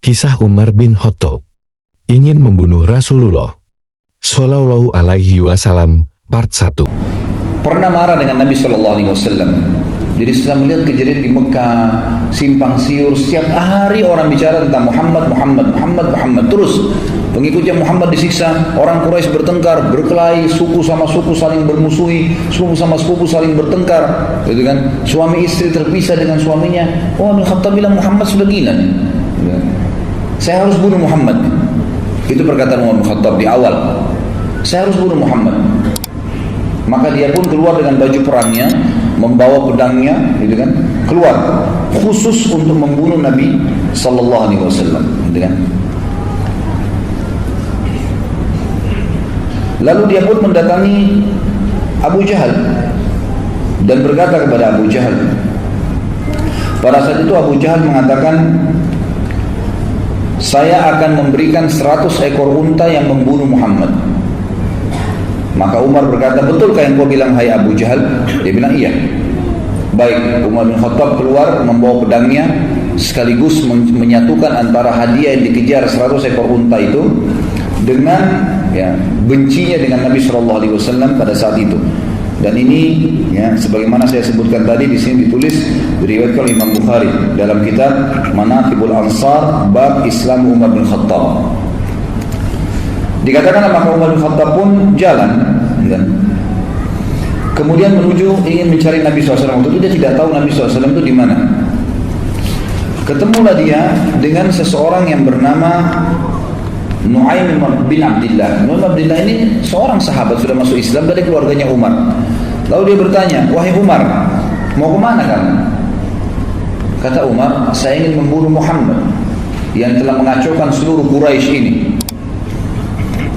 Kisah Umar bin Khattab ingin membunuh Rasulullah Shallallahu Alaihi Wasallam, Part 1. Pernah marah dengan Nabi Shallallahu Alaihi Wasallam. Jadi setelah melihat kejadian di Mekah, simpang siur, setiap hari orang bicara tentang Muhammad. Terus pengikutnya Muhammad disiksa, orang Quraisy bertengkar, berkelahi, suku sama suku saling bermusuhi, sepupu sama sepupu saling bertengkar, gitu kan? Suami istri terpisah dengan suaminya. Umar bin Khattab bilang Muhammad sudah gila nih. Saya harus bunuh Muhammad. Itu perkataan Umar bin Khattab di awal. Saya harus bunuh Muhammad. Maka dia pun keluar dengan baju perangnya, membawa pedangnya, gitu kan? Keluar khusus untuk membunuh Nabi Sallallahu Alaihi Wasallam, gitu kan? Lalu dia pun mendatangi Abu Jahal dan berkata kepada Abu Jahal. Pada saat itu Abu Jahal mengatakan, saya akan memberikan 100 ekor unta yang membunuh Muhammad. Maka Umar berkata, betulkah yang kau bilang hai Abu Jahal? Dia bilang iya. Baik, Umar bin Khattab keluar membawa pedangnya, sekaligus menyatukan antara hadiah yang dikejar 100 ekor unta itu dengan bencinya dengan Nabi Shallallahu Alaihi Wasallam pada saat itu. Dan ini sebagaimana saya sebutkan tadi, di sini ditulis diriwayatkan oleh Imam Bukhari dalam kitab Manaqibul Ansar bab Islam Umar bin Khattab. Dikatakan maka Umar bin Khattab pun jalan kemudian menuju ingin mencari Nabi SAW. Waktu itu dia tidak tahu Nabi SAW itu di mana. Ketemulah dia dengan seseorang yang bernama Nu'aim bin Abdillah. Nu'aim bin Abdillah ini seorang sahabat, sudah masuk Islam dari keluarganya Umar. Lalu dia bertanya, wahai Umar, mau kemana kamu? Kata Umar, saya ingin membunuh Muhammad yang telah mengacaukan seluruh Quraisy ini.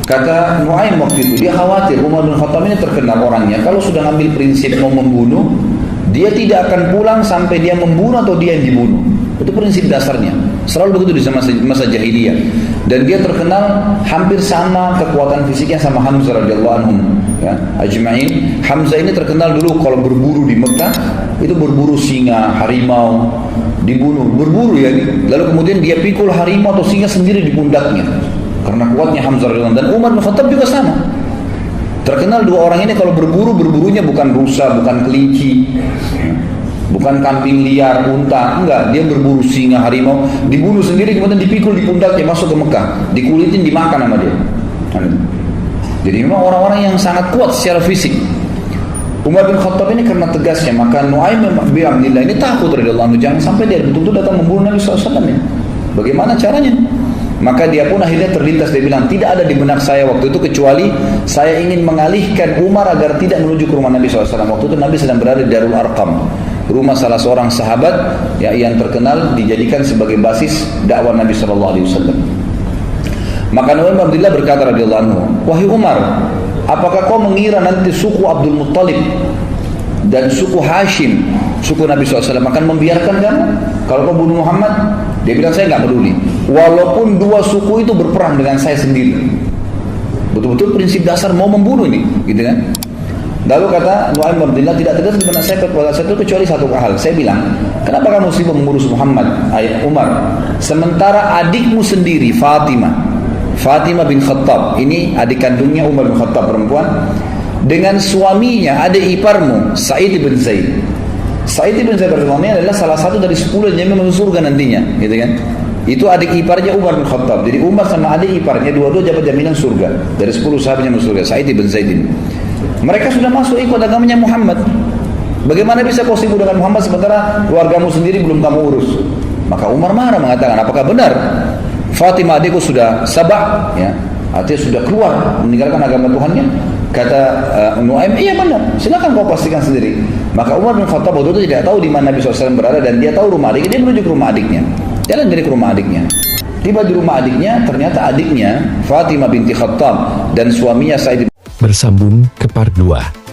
Kata Nu'aim waktu itu, dia khawatir Umar bin Khattab ini terkenal orangnya, kalau sudah ngambil prinsip mau membunuh, dia tidak akan pulang sampai dia membunuh atau dia yang dibunuh. Itu prinsip dasarnya. Selalu begitu di masa jahiliyah. Dan dia terkenal hampir sama kekuatan fisiknya sama Hamzah radhiyallahu anhu, ajma'in. Hamzah ini terkenal dulu kalau berburu di Mekah, itu berburu singa, harimau, dibunuh, berburu ya. Lalu kemudian dia pikul harimau atau singa sendiri di pundaknya. Karena kuatnya Hamzah radhiyallahu anhu. Dan Umar bin Khattab juga sama. Terkenal dua orang ini kalau berburu, berburunya bukan rusa, bukan kelinci, bukan kambing liar, unta, enggak, dia berburu singa, harimau, dibunuh sendiri kemudian dipikul di pundaknya masuk ke Mekah, dikulitin, dimakan sama dia. Jadi memang orang-orang yang sangat kuat secara fisik. Umar bin Khattab ini karena tegasnya, maka Nu'aim bin Abdillah ini takut radhiyallahu anhu, jangan sampai dia betul-betul datang membunuh Nabi SAW ya. Bagaimana caranya? Maka dia pun akhirnya terlintas, dia bilang, tidak ada di benak saya waktu itu kecuali saya ingin mengalihkan Umar agar tidak menuju ke rumah Nabi SAW. Waktu itu Nabi sedang berada di Darul Arqam, rumah salah seorang sahabat yang terkenal, dijadikan sebagai basis dakwah Nabi SAW. Maka Nu'aim bin Abdillah berkata radhiyallahu anhu, wahai Umar, apakah kau mengira nanti suku Abdul Muttalib dan suku Hashim, suku Nabi SAW akan membiarkan kamu kalau kau bunuh Muhammad? Dia bilang, saya nggak peduli, walaupun dua suku itu berperang dengan saya sendiri. Betul-betul prinsip dasar mau membunuh ini, gitu kan? Lalu kata Nu'aim bin Abdillah, tidak terdengar di benak saya pada saat itu kecuali satu hal. Saya bilang, kenapa kamu sibuk mengurus Muhammad, Umar, sementara adikmu sendiri Fatimah bin Khattab, ini adik kandungnya Umar bin Khattab perempuan, dengan suaminya adik iparmu Sa'id bin Zaid. Sa'id bin Zaid ini adalah salah satu dari 10 yang masuk surga nantinya, gitu kan? Itu adik iparnya Umar bin Khattab. Jadi Umar sama adik iparnya dua-dua dapat jaminan surga dari 10 sahabatnya masuk surga. Sa'id bin Zaid ini, mereka sudah masuk ikut agamanya Muhammad. Bagaimana bisa kau sibuk dengan Muhammad sementara keluargamu sendiri belum kamu urus? Maka Umar marah mengatakan, apakah benar Fatimah adikku sudah sabah, artinya sudah keluar meninggalkan agama Tuhannya? Kata Nu'aim, iya benar, silakan kau pastikan sendiri. Maka Umar bin Khattab waktu itu tidak tahu di mana Nabi SAW berada, dan dia tahu rumah adiknya, dia menuju ke rumah adiknya. Jalan dari ke rumah adiknya. Tiba di rumah adiknya, ternyata adiknya Fatimah binti Khattab dan suaminya Sa'id. Bersambung ke part 2.